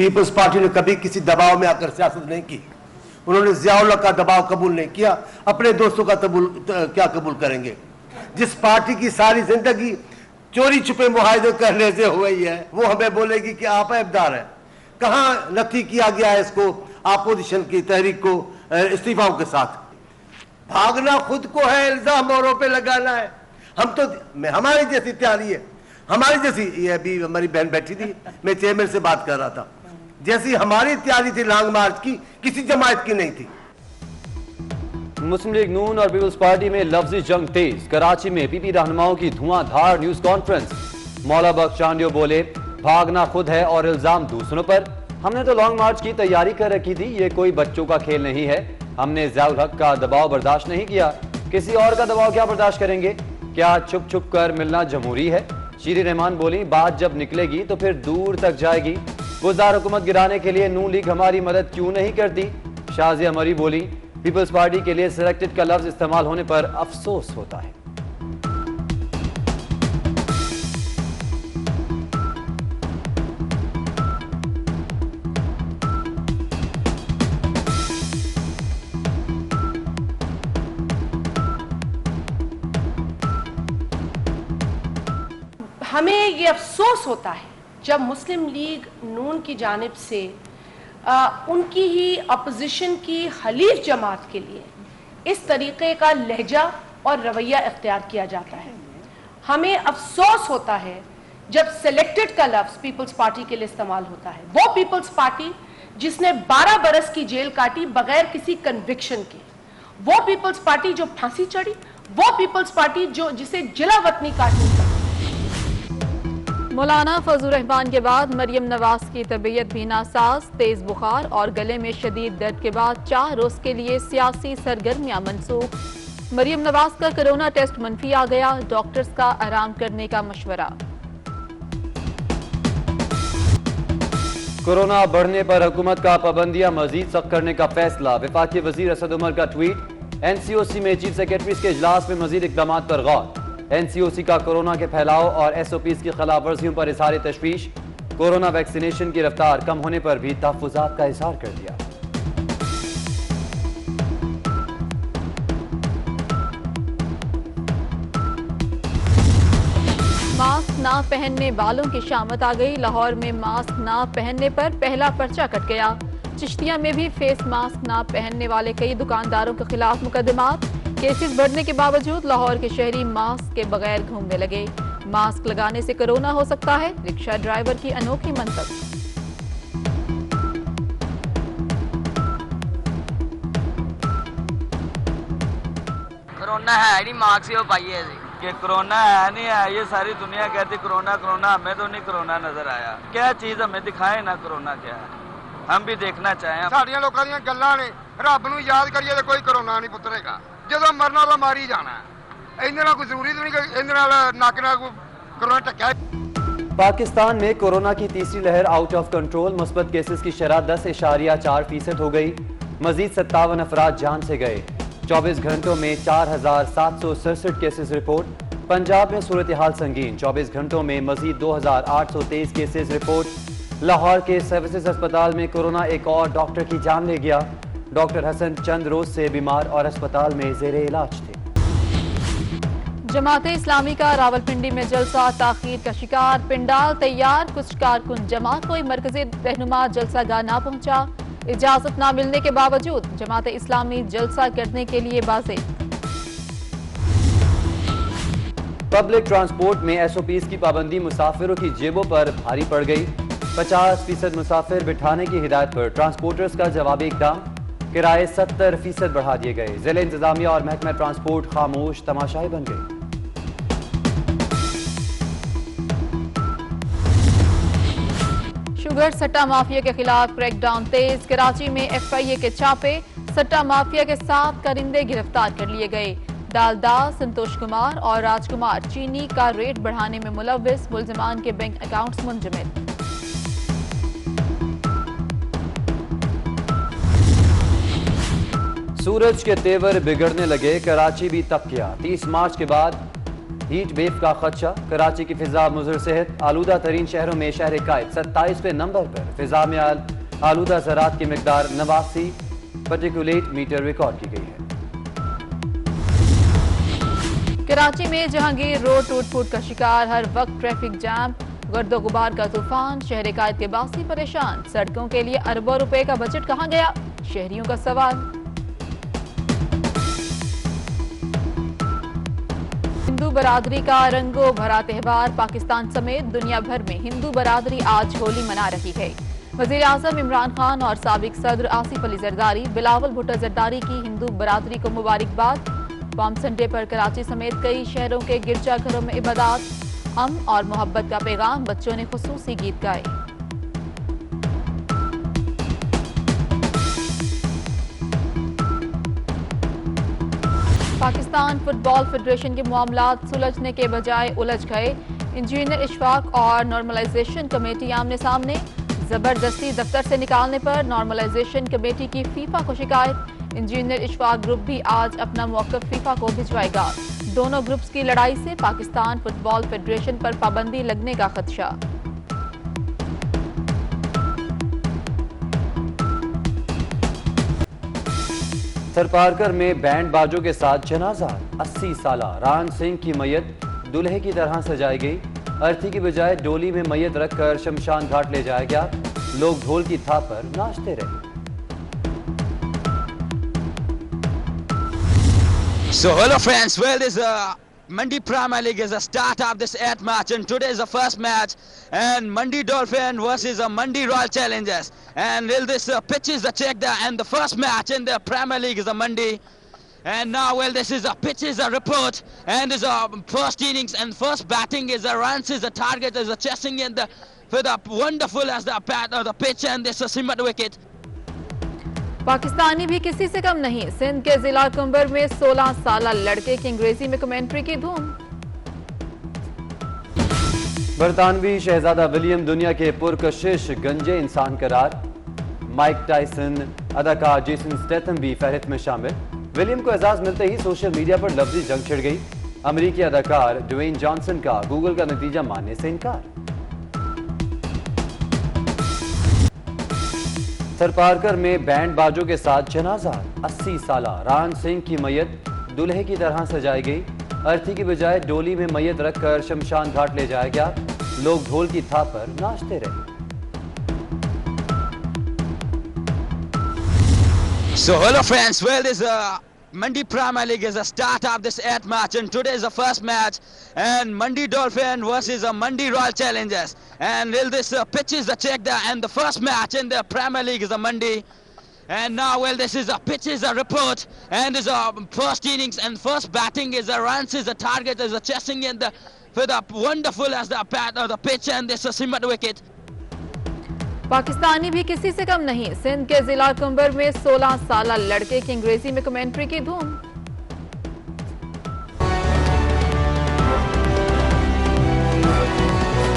Peoples party ने कभी किसी दबाव में आकर सियासत नहीं की। उन्होंने ज़ियाउल्लाह का दबाव कबूल नहीं किया, अपने दोस्तों का क्या कबूल करेंगे? जिस पार्टी की सारी जिंदगी चोरी छुपे मुआहदे करने से हुई है, वो हमें बोलेगी कि आप ऐबदार हैं। कहाँ नफी किया गया है इसको, अपोजिशन की तहरीक को इस्तीफाओं के साथ? भागना खुद को है, इल्जाम औरों पे लगाना है। हम तो हमारी जैसी तैयारी है, हमारी जैसी, ये अभी हमारी बहन बैठी थी, मैं चेयरमैन से बात कर रहा था, जैसी हमारी तैयारी थी लॉन्ग मार्च की, किसी जमात की नहीं थी। मुस्लिम लीग नून और पीपल्स पार्टी में लफ्जी जंग तेज। कराची में पीपी रहनुमाओं की धुआंधार न्यूज कॉन्फ्रेंस। मौला बख्श चांडियो बोले, भागना खुद है और इल्जाम दूसरों पर। हमने तो लॉन्ग मार्च की तैयारी कर रखी थी, ये कोई बच्चों का खेल नहीं है। हमने ज़ियाउल हक का दबाव बर्दाश्त नहीं किया, किसी और का दबाव क्या बर्दाश्त करेंगे? क्या छुप छुप कर मिलना जमहूरी है? शीरी रहमान बोली, बात जब निकलेगी तो फिर दूर तक जाएगी। गुज़ार हुकूमत गिराने के लिए नून लीग हमारी मदद क्यों नहीं करती? शाजिया मरी बोली, पीपल्स पार्टी के लिए सिलेक्टेड का लफ्ज इस्तेमाल होने पर अफसोस होता है। हमें ये अफसोस होता है जब मुस्लिम लीग नून की जानिब से उनकी ही अपोजिशन की हलीफ जमात के लिए इस तरीके का लहजा और रवैया इख्तियार किया जाता है। हमें अफसोस होता है जब सेलेक्टेड का लफ्ज़ पीपल्स पार्टी के लिए इस्तेमाल होता है। वो पीपल्स पार्टी जिसने 12 बरस की जेल काटी बगैर किसी कन्विक्शन के, वो पीपल्स पार्टी जो फांसी चढ़ी, वो पीपल्स पार्टी जिसे जिला वतनी काटनी पड़ी। मौलाना फजलुर रहमान के बाद मरियम नवाज की तबीयत भी नासाज। तेज बुखार और गले में शदीद दर्द के बाद 4 रोज के लिए सियासी सरगर्मियां मनसूख। मरियम नवाज का कोरोना टेस्ट मनफी आ गया, डॉक्टर्स का आराम करने का मशवरा। कोरोना बढ़ने पर हुकूमत का पाबंदियां मजीद सख्त करने का फैसला। वफाकी वजीर असद उमर का ट्वीट। एनसीओसी में चीफ सेक्रेटरीज के इजलास में मजीद इकदाम पर गौर। एनसीओसी का कोरोना के फैलाव और एसओपीज की खिलाफ वर्जियों पर इज़हार तशवीश। कोरोना वैक्सीनेशन की रफ्तार कम होने पर भी तहफ़्फ़ुज़ात का इज़हार कर दिया। मास्क ना पहनने वालों की शामत आ गई। लाहौर में मास्क ना पहनने पर पहला पर्चा कट गया। चिश्तिया में भी फेस मास्क ना पहनने वाले कई दुकानदारों के खिलाफ मुकदमात। केसेस बढ़ने के बावजूद लाहौर के शहरी मास्क के बगैर घूमने लगे। मास्क लगाने से कोरोना हो सकता है, रिक्शा ड्राइवर की अनोखी मंतक। कोरोना है नहीं, मास्क ही पाइए कि कोरोना है नहीं है। ये सारी दुनिया कहती कोरोना कोरोना, हमें तो नहीं कोरोना नजर आया। क्या चीज हमें दिखाए ना कोरोना क्या है, हम भी देखना चाहें। साड़ियां लोगों दी गल्लां ने, रब नूं याद करिए तो कोई कोरोना नहीं पुतरेगा। ਜਦੋਂ ਮਰਨਾ ਤਾਂ ਮਾਰੀ ਜਾਣਾ ਇਹਦੇ ਨਾਲ ਕੋਈ ਜ਼ਰੂਰੀ ਨਹੀਂ ਕਿ ਇਹਦੇ ਨਾਲ ਨੱਕ ਨਾਲ कोरोना टक्का। पाकिस्तान में कोरोना की तीसरी लहर आउट ऑफ कंट्रोल। मुस्बत केसेस की शरह 10.4% हो गई। मजीद 57 अफराद जान से गए। 24 घंटों में 4,767 केसेस रिपोर्ट। पंजाब में सूरत हाल संगीन। 24 घंटों में मजीद 2,823 केसेस रिपोर्ट। लाहौर के सर्विसेज अस्पताल में कोरोना एक और डॉक्टर की जान ले गया। डॉक्टर हसन चंद रोज से बीमार और अस्पताल में जेरे इलाज थे। जमात इस्लामी का रावलपिंडी में जलसा ताखीर का शिकार। पिंडाल तैयार, कुछ कारकुन जमा, कोई मरकजी रहनुमा जलसा गाह ना पहुंचा। इजाजत ना मिलने के बावजूद जमात इस्लामी जलसा करने के लिए बाज़ेद। पब्लिक ट्रांसपोर्ट में एसओपीज की पाबंदी मुसाफिरों की जेबों पर भारी पड़ गई। 50% मुसाफिर बिठाने की हिदायत पर ट्रांसपोर्टर्स का जवाबी इकदाम। किराए 70% बढ़ा दिए गए। जिला इंतजामिया और महकमा ट्रांसपोर्ट खामोश तमाशाई बन गई। शुगर सट्टा माफिया के खिलाफ क्रैकडाउन तेज। कराची में एफआईए के छापे। सट्टा माफिया के 7 कारिंदे गिरफ्तार कर लिए गए। दालदार, संतोष कुमार और राजकुमार चीनी का रेट बढ़ाने में मुलव्विस। मुलजिमान के बैंक अकाउंट्स मुंजमद। सूरज के तेवर बिगड़ने लगे, कराची भी तप गया। 30 मार्च के बाद हीट वेव का खदशा, कराची की फिजा मुज़र सेहत, आलूदा तरीन शहरों में शहर कायद 27वें नंबर पर, फिजा में आलूदा ज़रात की मिकदार 89 पार्टिकुलेट मीटर रिकॉर्ड की गई है। कराची में जहांगीर रोड टूट फूट का शिकार, हर वक्त ट्रैफिक जाम, गर्दो गुबार का तूफान, शहर कायद के बासी परेशान, सड़कों के लिए अरबों रुपए का बजट कहां गया, शहरियों का सवाल। हिंदू बरादरी का रंगो भरा त्यौहार, पाकिस्तान समेत दुनिया भर में हिंदू बरादरी आज होली मना रही है। वजीर आजम इमरान खान और साबिक सदर आसिफ अली जरदारी, बिलावल भुट्टो जरदारी की हिंदू बरादरी को मुबारकबाद। पाम संडे पर कराची समेत कई शहरों के गिरजाघरों में इबादत, अमन और मोहब्बत का पैगाम, बच्चों ने खुसूसी गीत गाए। पाकिस्तान फुटबॉल फेडरेशन के मामलात सुलझने के बजाय उलझ गए, इंजीनियर इशफाक और नॉर्मलाइजेशन कमेटी आमने सामने, जबरदस्ती दफ्तर से निकालने पर नॉर्मलाइजेशन कमेटी की फीफा को शिकायत। इंजीनियर इशफाक ग्रुप भी आज अपना मौक़िफ़ फीफा को भिजवाएगा। दोनों ग्रुप्स की लड़ाई से पाकिस्तान फुटबॉल फेडरेशन पर पाबंदी लगने का खदशा। थरपारकर में बैंड बाजों के साथ जनाजा, 80 साला रान सिंह की मैयत दूल्हे की तरह सजाई गई, अर्थी की बजाय डोली में मैयत रखकर शमशान घाट ले जाया गया, लोग ढोल की थाप पर नाचते रहे। So hello friends, well this Mandi Premier League is the start of this 8th match and today is the first match and Mandi Dolphin versus Mandi Royal Challengers and well this pitch is the check there and the first match in the Premier League is the Mandi and now well this is a pitch is a report and is a first innings and first batting is a runs is a target is a chasing in the for the wonderful as the pitch and this a simmered wicket. Pakistani भी किसी से कम नहीं, सिंध के जिला comber में 16 साला लड़के की अंग्रेजी में कमेंट्री की धूम। बरतानवी शहजादा विलियम दुनिया के पुरकशिश गंजे इंसान करार, माइक टायसन, अदाकार जेसन स्टेथम भी फहरिस्त में शामिल। विलियम को एजाज मिलते ही सोशल मीडिया पर लफ्जी जंग छिड़ गई, अमेरिकी अदाकार ड्वेन जॉनसन का गूगल का नतीजा मानने से इनकार। थरपारकर में बैंड बाजों के साथ जनाजा, 80 साला रान सिंह की मैयत दूल्हे की तरह सजाई गई, अर्थी की बजाय डोली में मैयत रखकर शमशान घाट ले जाया गया, लोग ढोल की थाप पर नाचते रहे। So hello friends, well this Mandi Premier League is the start of this 8th match and today is the first match and Mandi Dolphin versus Mandi Royal Challengers and well this pitch is the check there and the first match in the Premier League is the Mandi and now well this is a pitch is a report and is a first innings and first batting is a runs is a target is a chasing in the for the wonderful as the pitch and this a simmered wicket. Pakistani भी किसी से कम नहीं, सिंध के जिला comber में 16 साला लड़के की अंग्रेजी में कमेंट्री की धूम।